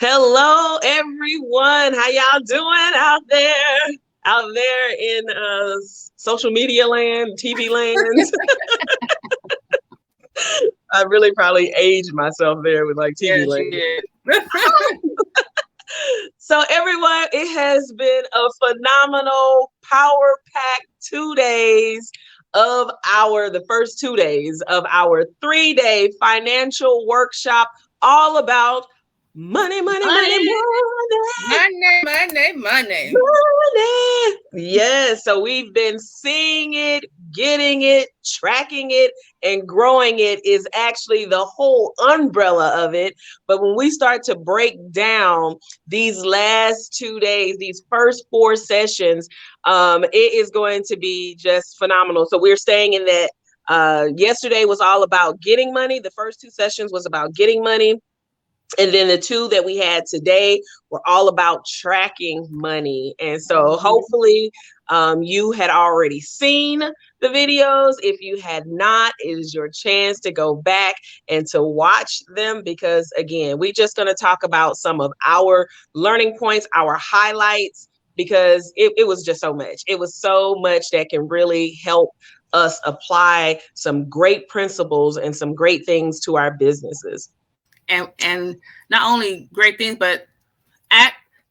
Hello, everyone. How y'all doing out there? Out there in social media land, TV land. I really probably aged myself there with like TV Yes, land. you did. So everyone, it has been a phenomenal power-packed 2 days of the first 2 days of our 3-day financial workshop, all about money, money, money, Money. money. Yes. So we've been seeing it, getting it, tracking it, and growing it is actually the whole umbrella of it. But when we start to break down these last 2 days, these first 4 sessions, it is going to be just phenomenal. So we're staying in that. Yesterday was all about getting money. The first 2 sessions was about getting money. And then the 2 that we had today were all about tracking money. And so hopefully you had already seen the videos. If you had not, it is your chance to go back and to watch them, because again, we're just going to talk about some of our learning points, our highlights, because it was just so much. It was so much that can really help us apply some great principles and some great things to our businesses. And not only great things, but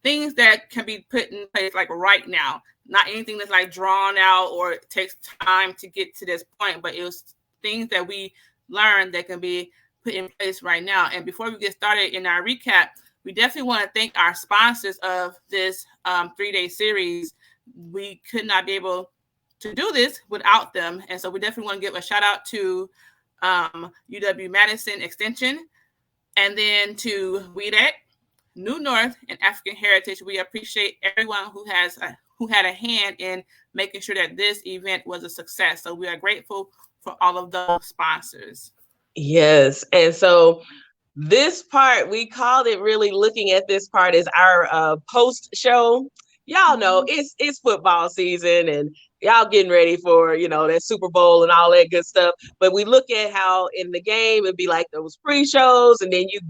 things that can be put in place like right now. Not anything that's like drawn out or it takes time to get to this point, but it was things that we learned that can be put in place right now. And before we get started in our recap, we definitely want to thank our sponsors of this 3-day series. We could not be able to do this without them. And so we definitely want to give a shout out to UW-Madison Extension, and then to WEDEC, New North, and African Heritage. We appreciate everyone who had a hand in making sure that this event was a success. So we are grateful for all of those sponsors. Yes. And so this part, we called it, really looking at this part as our post show. Y'all know it's football season and y'all getting ready for, that Super Bowl and all that good stuff. But we look at how in the game it'd be like those pre-shows, and then you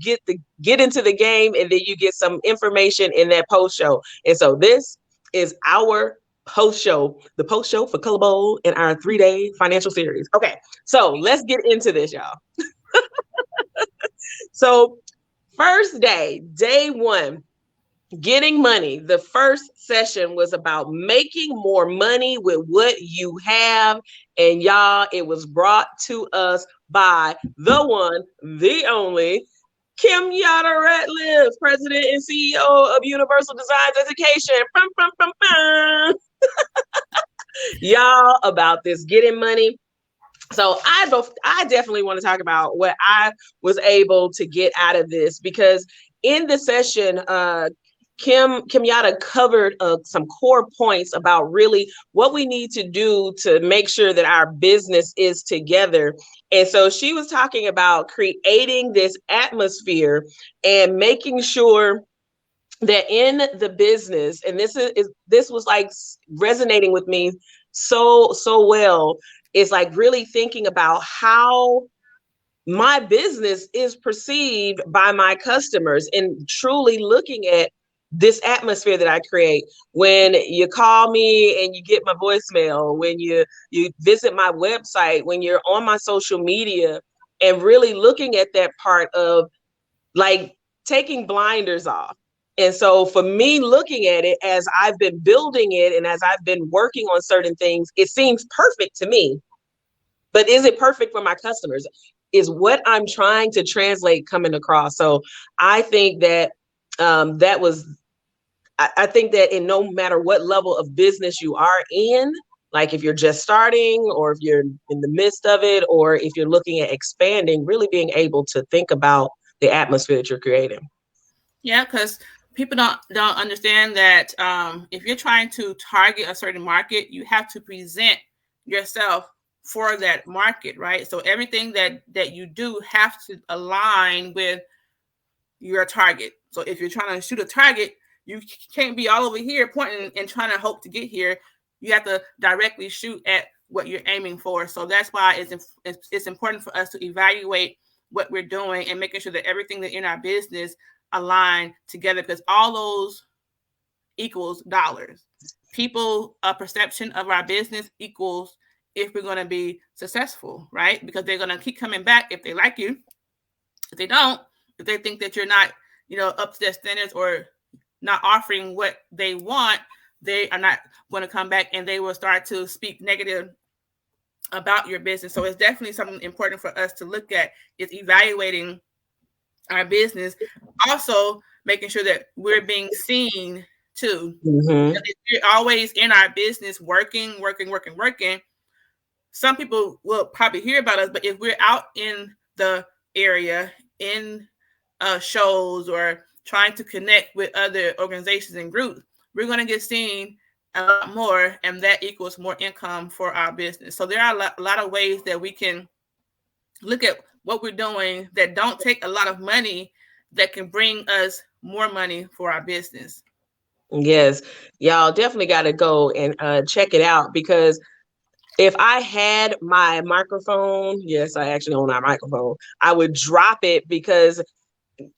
get into the game, and then you get some information in that post show. And so this is our post show, the post show for Color Bowl in our 3-day financial series. Okay, so let's get into this, y'all. So first day 1, getting money. The first session was about making more money with what you have. And y'all, it was brought to us by the one, the only, Kenyatta Ratliff, President and CEO of Universal Designs Education. Y'all, about this getting money. So I definitely want to talk about what I was able to get out of this, because in the session, Kenyatta covered some core points about really what we need to do to make sure that our business is together. And so she was talking about creating this atmosphere and making sure that in the business, and this was like resonating with me so well. It's like really thinking about how my business is perceived by my customers, and truly looking at this atmosphere that I create. When you call me and you get my voicemail, when you visit my website, when you're on my social media, and really looking at that part of like taking blinders off. And so for me, looking at it as I've been building it and as I've been working on certain things, it seems perfect to me. But is it perfect for my customers? Is what I'm trying to translate coming across? So I think that I think that in no matter what level of business you are in, like if you're just starting, or if you're in the midst of it, or if you're looking at expanding, really being able to think about the atmosphere that you're creating. Yeah, because people don't understand that if you're trying to target a certain market, you have to present yourself for that market, right? So everything that you do have to align with your target. So if you're trying to shoot a target, you can't be all over here pointing and trying to hope to get here. You have to directly shoot at what you're aiming for. So that's why it's important for us to evaluate what we're doing and making sure that everything that in our business align together, because all those equals dollars. People perception of our business equals if we're going to be successful, right? Because they're going to keep coming back if they like you. If they don't, if they think that you're not, up to their standards or not offering what they want, they are not going to come back, and they will start to speak negative about your business. So it's definitely something important for us to look at, is evaluating our business. Also making sure that we're being seen too. Mm-hmm. If you're always in our business working, some people will probably hear about us, but if we're out in the area, in shows, or trying to connect with other organizations and groups, we're going to get seen a lot more, and that equals more income for our business. So there are a lot of ways that we can look at what we're doing that don't take a lot of money, that can bring us more money for our business. Yes, y'all definitely got to go and check it out, because if I had my microphone, yes, I actually own our microphone, I would drop it, because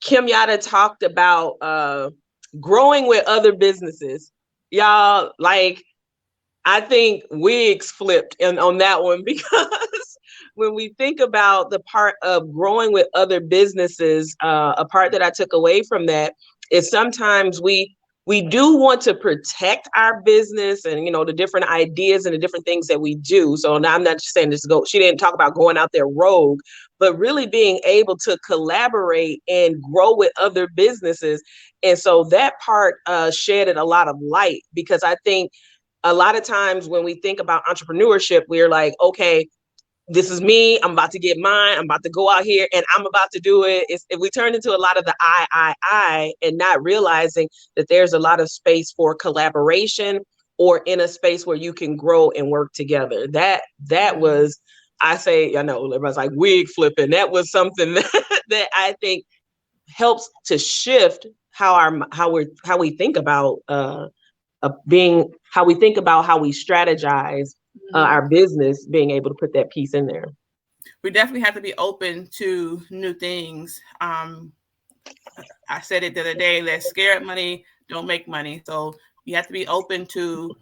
Kim Yada talked about growing with other businesses. Y'all, like, I think wigs flipped on that one, because when we think about the part of growing with other businesses, a part that I took away from that is sometimes we do want to protect our business and, the different ideas and the different things that we do. So now I'm not just saying this she didn't talk about going out there rogue, but really being able to collaborate and grow with other businesses. And so that part shedded a lot of light, because I think a lot of times when we think about entrepreneurship, we're like, okay, this is me. I'm about to get mine. I'm about to go out here and I'm about to do it. If we turn into a lot of the I, and not realizing that there's a lot of space for collaboration, or in a space where you can grow and work together. That was, I say, I know everybody's like wig flipping. That was something that I think helps to shift how we think about how we think about how we strategize our business, being able to put that piece in there. We definitely have to be open to new things. I said it the other day, that scared money don't make money. So you have to be open to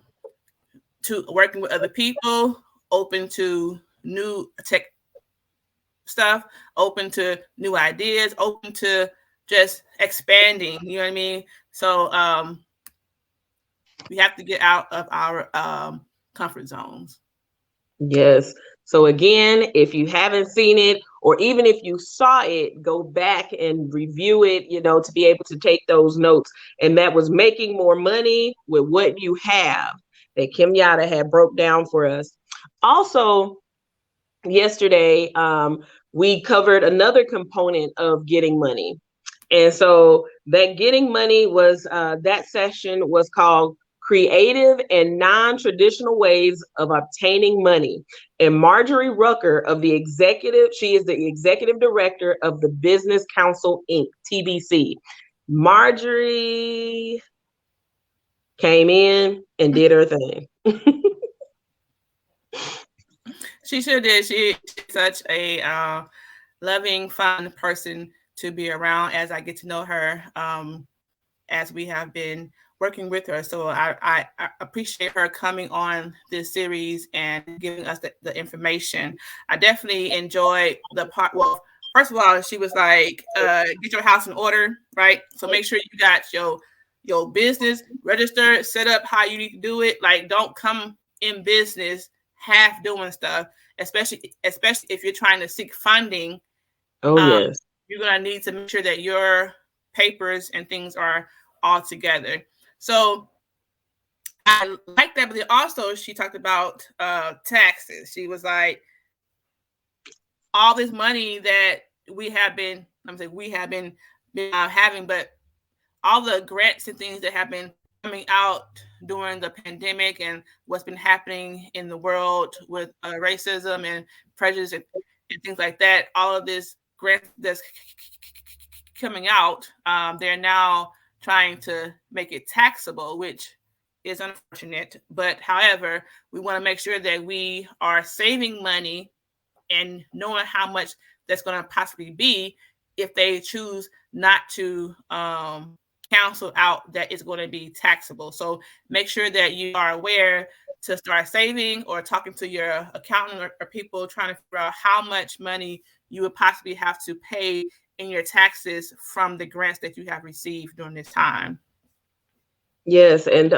working with other people, open to new tech stuff, open to new ideas, open to just expanding. You know what I mean? So we have to get out of our comfort zones. Yes. So again, if you haven't seen it, or even if you saw it, go back and review it, to be able to take those notes. And that was making more money with what you have, that Kim Yada had broke down for us. Also, yesterday, we covered another component of getting money. And so that getting money was, that session was called Creative and Non-Traditional Ways of Obtaining Money. And Marjorie Rucker she is the executive director of the Business Council, Inc., TBC. Marjorie came in and did her thing. She sure did. She's such a loving, fun person to be around, as I get to know her, as we have been working with her. So I appreciate her coming on this series and giving us the information. I definitely enjoyed the part. Well, first of all, she was like, get your house in order, right? So make sure you got your business registered, set up how you need to do it. Like, don't come in business half doing stuff, especially if you're trying to seek funding. Yes. You're going to need to make sure that your papers and things are all together. So I like that, but then also she talked about taxes. She was like, all this money that we have been having, but all the grants and things that have been coming out during the pandemic and what's been happening in the world with racism and prejudice and things like that, all of this grant that's coming out, they're now trying to make it taxable, which is unfortunate. But however, we want to make sure that we are saving money and knowing how much that's going to possibly be, if they choose not to cancel out, that it's going to be taxable. So make sure that you are aware to start saving or talking to your accountant or people trying to figure out how much money you would possibly have to pay in your taxes from the grants that you have received during this time. Yes, and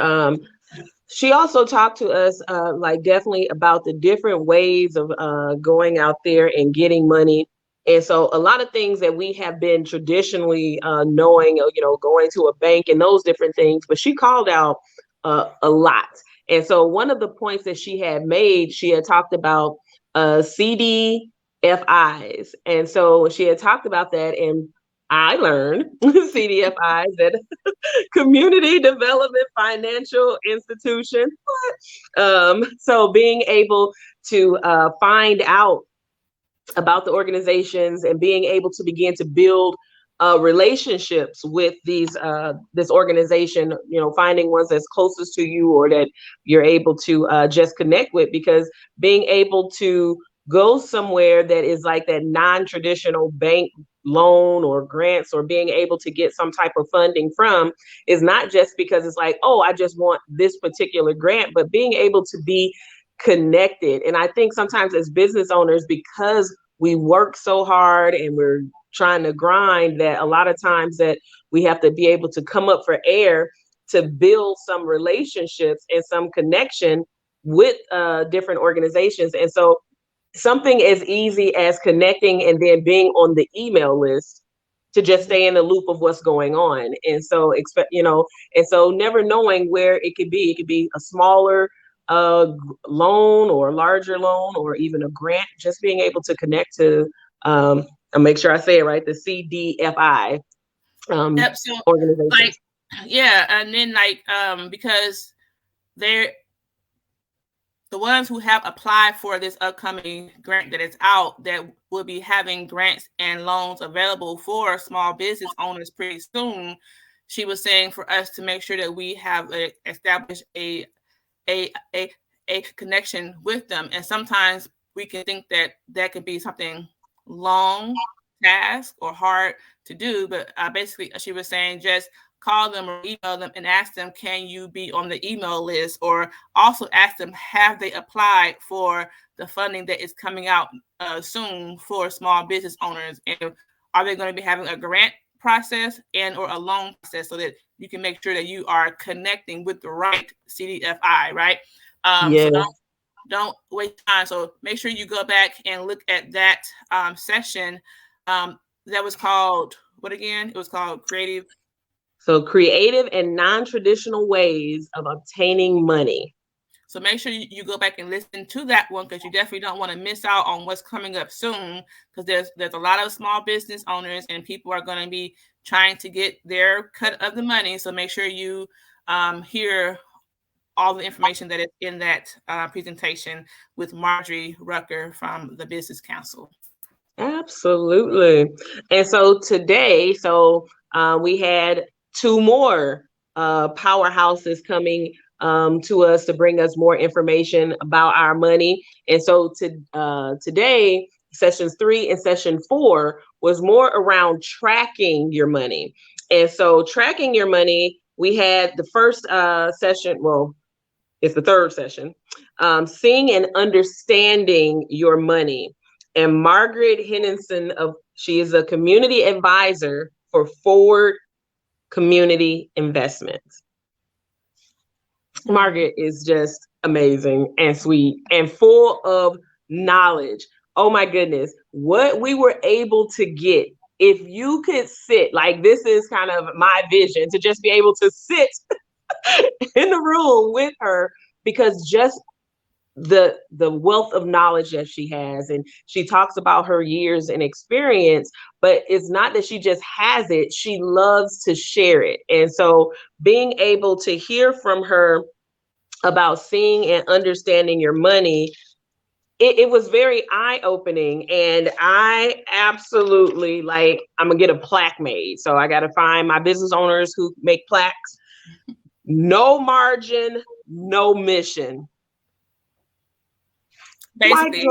she also talked to us like definitely about the different ways of going out there and getting money. And so a lot of things that we have been traditionally knowing, going to a bank and those different things, but she called out a lot. And so one of the points that she had made, she had talked about CDFIs. And so she had talked about that, and I learned CDFIs, that Community Development Financial Institution. So being able to find out about the organizations and being able to begin to build relationships with this organization, finding ones that's closest to you or that you're able to just connect with, because being able to go somewhere that is like that non-traditional bank loan or grants, or being able to get some type of funding from, is not just because it's like, oh, I just want this particular grant, but being able to be connected. And I think sometimes as business owners, because we work so hard and we're trying to grind, that a lot of times that we have to be able to come up for air to build some relationships and some connection with different organizations. And so something as easy as connecting and then being on the email list to just stay in the loop of what's going on. And so and so never knowing where it could be a smaller loan or a larger loan or even a grant, just being able to connect to I'll make sure I say it right, the CDFI Yep. So organization. and then because they're the ones who have applied for this upcoming grant that is out, that will be having grants and loans available for small business owners pretty soon. She was saying for us to make sure that we have established a connection with them. And sometimes we can think that could be something long task or hard to do, but basically she was saying just call them or email them and ask them, can you be on the email list? Or also ask them, have they applied for the funding that is coming out soon for small business owners? And are they going to be having a grant process and or a loan process, so that you can make sure that you are connecting with the right CDFI, right? Yeah. So don't waste time. So make sure you go back and look at that session. That was called, what again? It was called Creative and non-traditional ways of obtaining money. So make sure you go back and listen to that one, because you definitely don't want to miss out on what's coming up soon, because there's a lot of small business owners and people are going to be trying to get their cut of the money. So make sure you hear all the information that is in that presentation with Marjorie Rucker from the Business Council. Absolutely. And so today, we had two more powerhouses coming to us to bring us more information about our money. And so today, sessions 3 and session 4 was more around tracking your money. And so tracking your money, we had the first session, well, it's the third session, seeing and understanding your money. And Margaret Henningsen, she is a community advisor for Forward Community Investments. Margaret is just amazing and sweet and full of knowledge. Oh my goodness, what we were able to get. If you could sit, like, this is kind of my vision, to just be able to sit in the room with her, because just the wealth of knowledge that she has, and she talks about her years and experience, but it's not that she just has it, she loves to share it. And so being able to hear from her about seeing and understanding your money, it was very eye-opening. And I absolutely, I'm gonna get a plaque made, so I got to find my business owners who make plaques. No margin, no mission. Basically,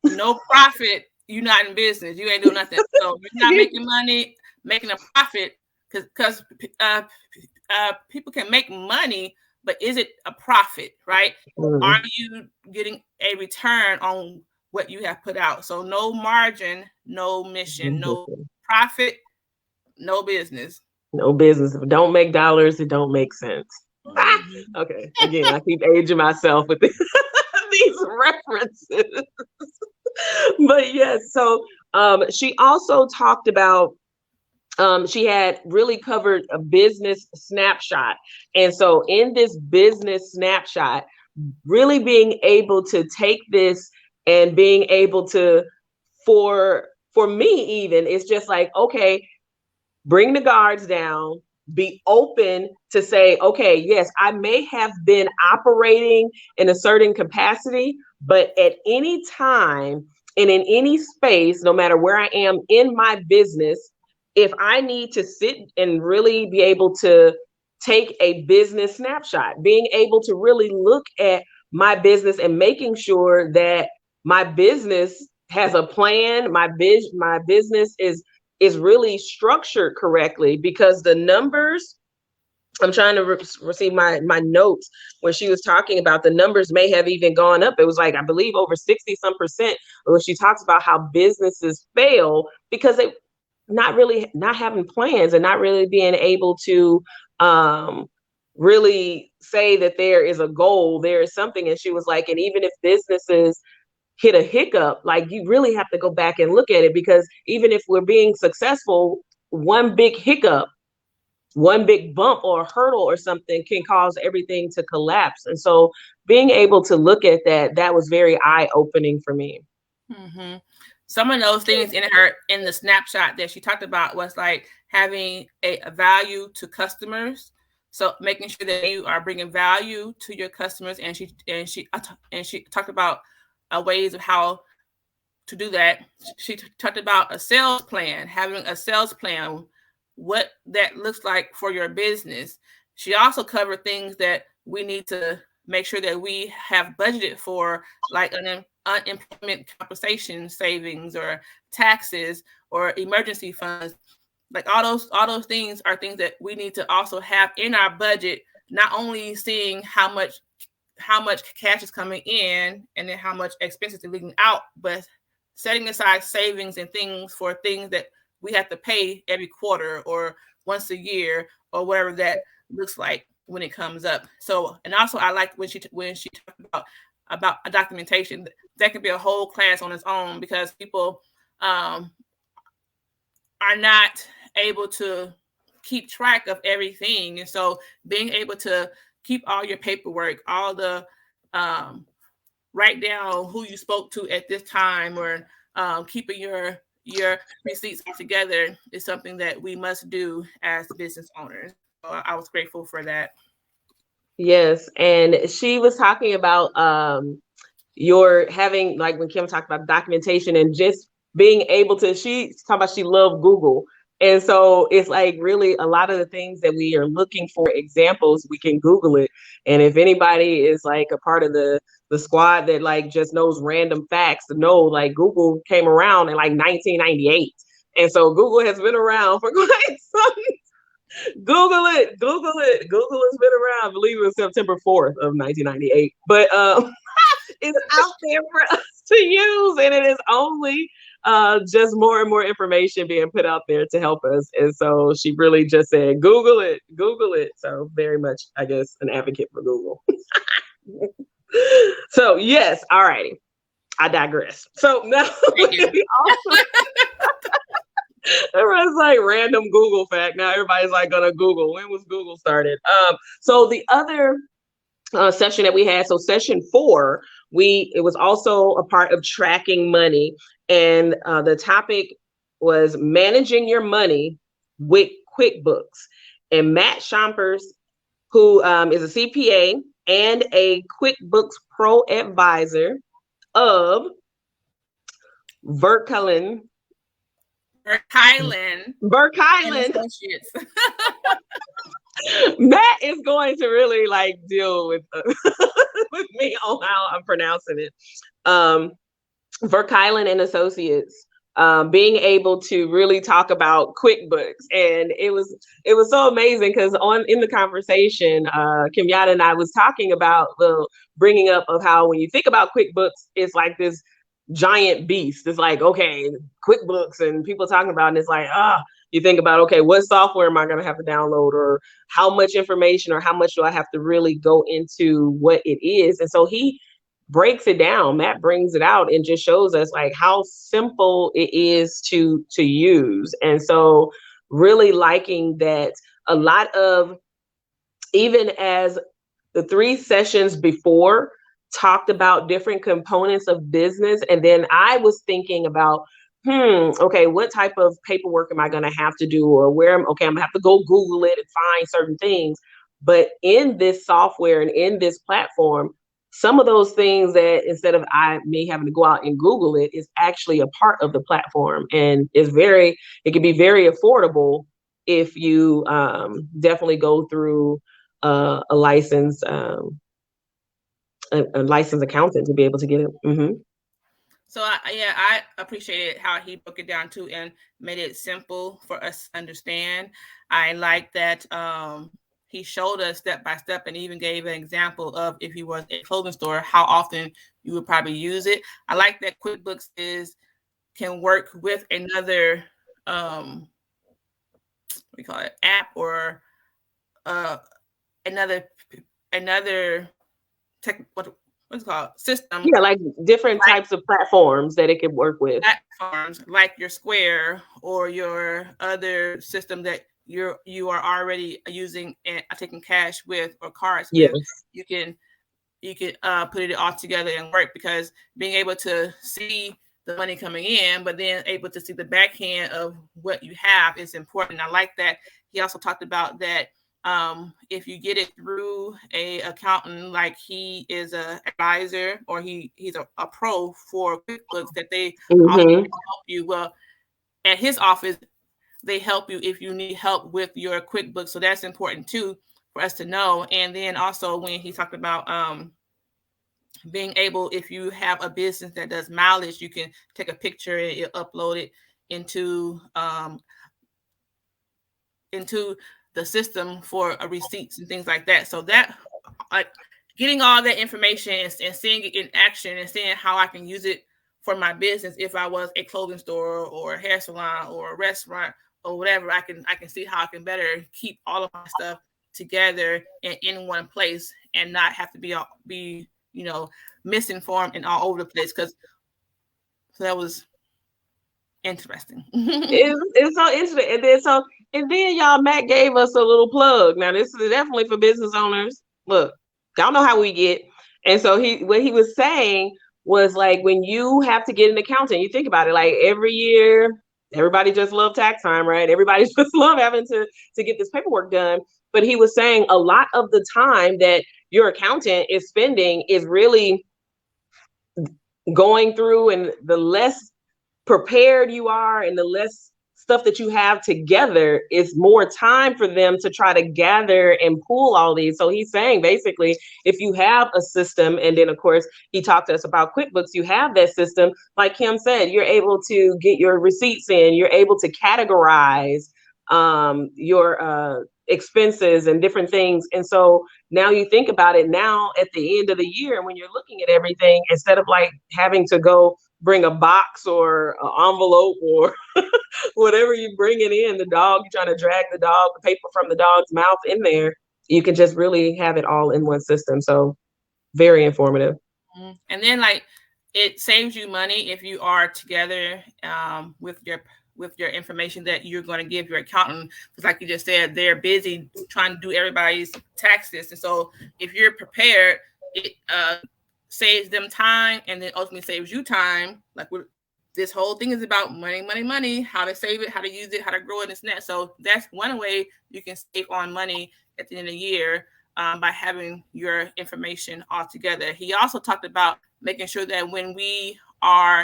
no profit, you're not in business. You ain't doing nothing. So you're not making money, making a profit, because people can make money, but is it a profit, right? Are you getting a return on what you have put out? So no margin, no mission, no profit, no business. No business. If it don't make dollars, it don't make sense. Okay. Again, I keep aging myself with these references. But yes, so she also talked about she had really covered a business snapshot. And so in this business snapshot, really being able to take this and being able to, for me even, it's just like, okay, bring the guards down, be open to say, okay, yes, I may have been operating in a certain capacity, but at any time and in any space, no matter where I am in my business, if I need to sit and really be able to take a business snapshot, being able to really look at my business and making sure that my business has a plan, my business is really structured correctly, because the numbers, I'm trying to receive my notes when she was talking about the numbers may have even gone up. It was like, I believe over 60 some percent when she talks about how businesses fail because they not having plans and not really being able to really say that there is a goal, there is something. And she was like, and even if businesses hit a hiccup, like you really have to go back and look at it, because even if we're being successful, one big hiccup, one big bump or hurdle or something can cause everything to collapse. And so being able to look at that was very eye-opening for me. Mm-hmm. Some of those things in the snapshot that she talked about was like having a value to customers. So making sure that you are bringing value to your customers, and she talked about ways of how to do that. She talked about a sales plan, having a sales plan, what that looks like for your business. She also covered things that we need to make sure that we have budgeted for, like unemployment compensation savings or taxes or emergency funds. Like all those things are things that we need to also have in our budget, not only seeing how much cash is coming in and then how much expenses are leaving out, but setting aside savings and things for things that we have to pay every quarter or once a year or whatever that looks like when it comes up. So, and also I like when she talked about a documentation. That could be a whole class on its own, because people are not able to keep track of everything. And so being able to keep all your paperwork, all the write down who you spoke to at this time, or keeping your receipts all together is something that we must do as business owners. So I was grateful for that. Yes. And she was talking about your having, like when Kim talked about documentation and just being able to, she talked about she loved Google. And so it's like really a lot of the things that we are looking for examples, we can Google it. And if anybody is like a part of the squad that like just knows random facts, to know like Google came around in like 1998. And so Google has been around for quite some. Google it. Google has been around. I believe it was September 4th of 1998. But it's out there for us to use, and it is only just more and more information being put out there to help us. And so she really just said, Google it. So very much, I guess, an advocate for Google. So yes, all righty. I digress. So now everybody's like random Google fact. Now everybody's like gonna Google, when was Google started? So the other session that we had, so session 4, it was also a part of tracking money, and the topic was managing your money with QuickBooks. And Matt Schompers, who is a CPA and a QuickBooks Pro advisor of Burke Highland Associates. Matt is going to really like deal with with me on how I'm pronouncing it. Verkylen and Associates, being able to really talk about QuickBooks, and it was so amazing because on in the conversation, Kimyata and I was talking about the bringing up of how when you think about QuickBooks, it's like this giant beast. It's like, okay, QuickBooks, and people talking about it, and it's like, you think about, okay, what software am I going to have to download, or how much information, or how much do I have to really go into what it is? And so he breaks it down. Matt brings it out and just shows us like how simple it is to use. And so really liking that a lot of, even as the 3 sessions before talked about different components of business, and then I was thinking about, okay, what type of paperwork am I going to have to do, or where okay, I'm going to have to go Google it and find certain things. But in this software and in this platform, some of those things that instead of me having to go out and Google it is actually a part of the platform, and it can be very affordable if you definitely go through a license a licensed accountant to be able to get it. Mm-hmm. So I appreciated how he broke it down too and made it simple for us to understand. I like that he showed us step by step and even gave an example of if you was a clothing store, how often you would probably use it. I like that QuickBooks can work with another what do we call it, app, or another what's it called, system. Yeah, like different types of platforms that it could work with. Platforms like your Square or your other system that you are already using and taking cash with or cards with. You can put it all together and work, because being able to see the money coming in, but then able to see the backhand of what you have is important. I like that. He also talked about that if you get it through a accountant, like he is a advisor or he's a pro for QuickBooks, that they also help you. Well, at his office, they help you if you need help with your QuickBooks. So that's important too for us to know. And then also when he talked about being able, if you have a business that does mileage, you can take a picture and you upload it into the system for receipts and things like that. So that, like, getting all that information and seeing it in action and seeing how I can use it for my business. If I was a clothing store or a hair salon or a restaurant or whatever, I can see how I can better keep all of my stuff together and in one place and not have to be misinformed and all over the place. So that was interesting. It's so interesting. And then y'all, Matt gave us a little plug. Now this is definitely for business owners. Look, y'all know how we get. And so what he was saying was, like, when you have to get an accountant, you think about it, like every year, everybody just love tax time, right? Everybody just love having to get this paperwork done. But he was saying a lot of the time that your accountant is spending is really going through, and the less prepared you are and the less stuff that you have together, it's more time for them to try to gather and pull all these. So he's saying basically, if you have a system, and then of course he talked to us about QuickBooks, you have that system, like Kim said, you're able to get your receipts in, you're able to categorize your expenses and different things. And so now you think about it, now at the end of the year, when you're looking at everything, instead of like having to go bring a box or an envelope or whatever you bringing in, the dog, you're trying to drag the paper from the dog's mouth in there, you can just really have it all in one system. So very informative. And then, like, it saves you money if you are together with your information that you're going to give your accountant, because like you just said, they're busy trying to do everybody's taxes. And so if you're prepared, it saves them time, and then ultimately saves you time. Like, this whole thing is about money, how to save it, how to use it, how to grow it, and that. So that's one way you can save on money at the end of the year, by having your information all together. He also talked about making sure that when we are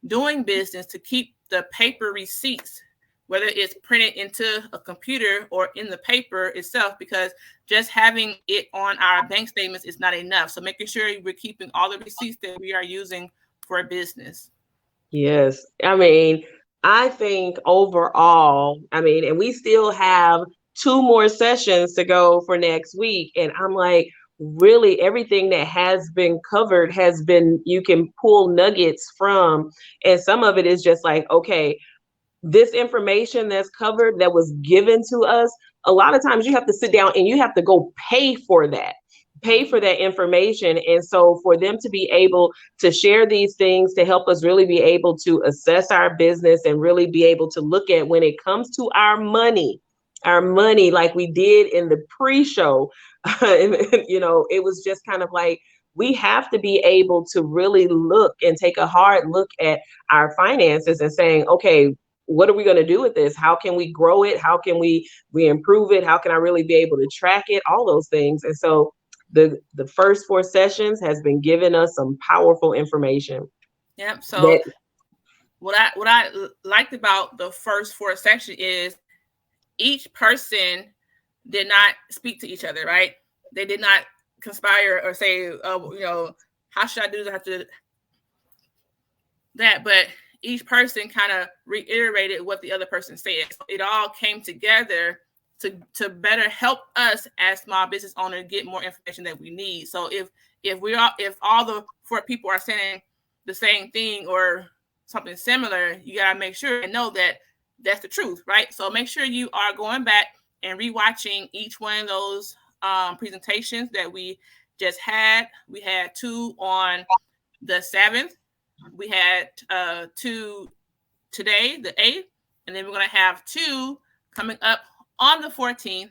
doing business, to keep the paper receipts, whether it's printed into a computer or in the paper itself, because just having it on our bank statements is not enough. So making sure we're keeping all the receipts that we are using for a business. Yes. I mean, I think overall, I mean, and we still have two more sessions to go for next week. And I'm like, really, everything that has been covered has been, you can pull nuggets from. And some of it is just like, okay, this information that's covered that was given to us, a lot of times you have to sit down and you have to go pay for that information. And so for them to be able to share these things to help us really be able to assess our business and really be able to look at when it comes to our money, like we did in the pre-show, you know, it was just kind of like, we have to be able to really look and take a hard look at our finances and saying, okay, what are we going to do with this? How can we grow it? How can we improve it? How can I really be able to track it? All those things. And so the first four sessions has been giving us some powerful information. Yep. So what I liked about the first four sections is each person did not speak to each other, right? They did not conspire or say, oh, you know, how should I do this? I have to do that. But each person kind of reiterated what the other person said. So it all came together to better help us as small business owners get more information that we need. So if all the four people are saying the same thing or something similar, you gotta make sure and know that that's the truth, right? So make sure you are going back and rewatching each one of those presentations that we just had. We had two on the 7th. We had two today, the 8th, and then we're going to have two coming up on the 14th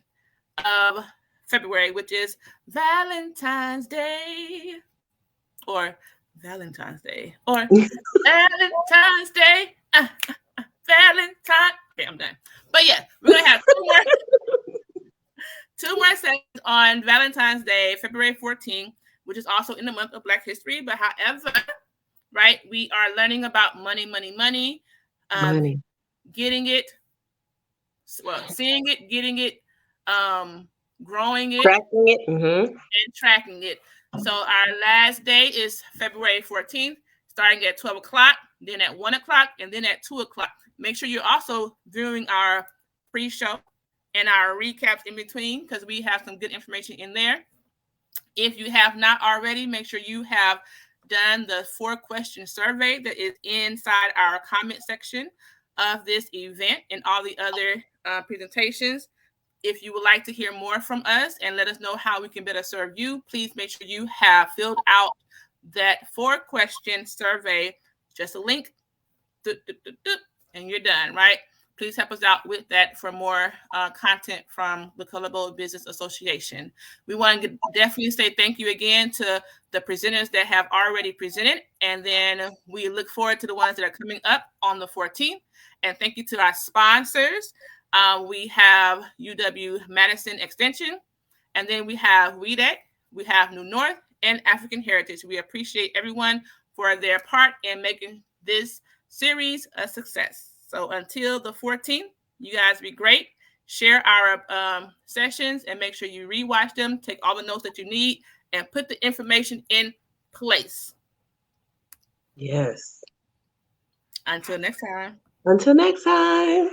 of February, which is Valentine's Day or Valentine's Day or Valentine's Day. Valentine. Okay, I'm done. But yeah, we're going to have two more sessions on Valentine's Day, February 14th, which is also in the month of Black History. But however, right, we are learning about money, getting it, well, seeing it, getting it, growing it, tracking it, and tracking it. So our last day is February 14th, starting at 12 o'clock, then at 1 o'clock, and then at 2 o'clock. Make sure you're also viewing our pre-show and our recaps in between, because we have some good information in there. If you have not already, make sure you have done the 4-question survey that is inside our comment section of this event and all the other presentations. If you would like to hear more from us and let us know how we can better serve you, please make sure you have filled out that 4-question survey. Just a link, and you're done, right? Please help us out with that for more content from the Colorado Business Association. We want to definitely say thank you again to the presenters that have already presented, and then we look forward to the ones that are coming up on the 14th. And thank you to our sponsors. We have UW-Madison Extension, and then we have WEDEC, we have New North, and African Heritage. We appreciate everyone for their part in making this series a success. So until the 14th, you guys be great. Share our sessions and make sure you rewatch them. Take all the notes that you need and put the information in place. Yes. Until next time. Until next time.